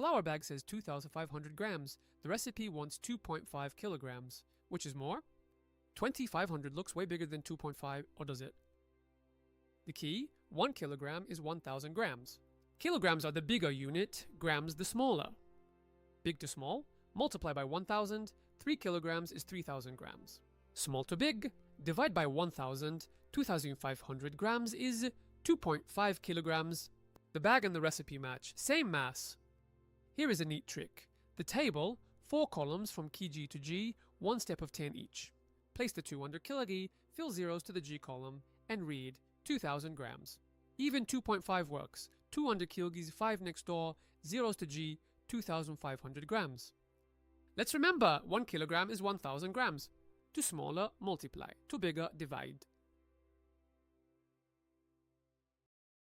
flour bag says 2,500 grams. The recipe wants 2.5 kilograms. Which is more? 2,500 looks way bigger than 2.5, or does it? The key, 1 kilogram is 1,000 grams. Kilograms are the bigger unit, grams the smaller. Big to small, multiply by 1,000, 3 kilograms is 3,000 grams. Small to big, divide by 1,000, 2,500 grams is 2.5 kilograms. The bag and the recipe match, same mass. Here is a neat trick. The table, 4 columns from key G to G, 1 step of 10 each. Place the 2 under kilog, fill zeros to the G column, and read 2,000 grams. Even 2.5 works. 2 under kilog, 5 next door, zeros to G, 2,500 grams. Let's remember, 1 kilogram is 1,000 grams. To smaller, multiply. To bigger, divide.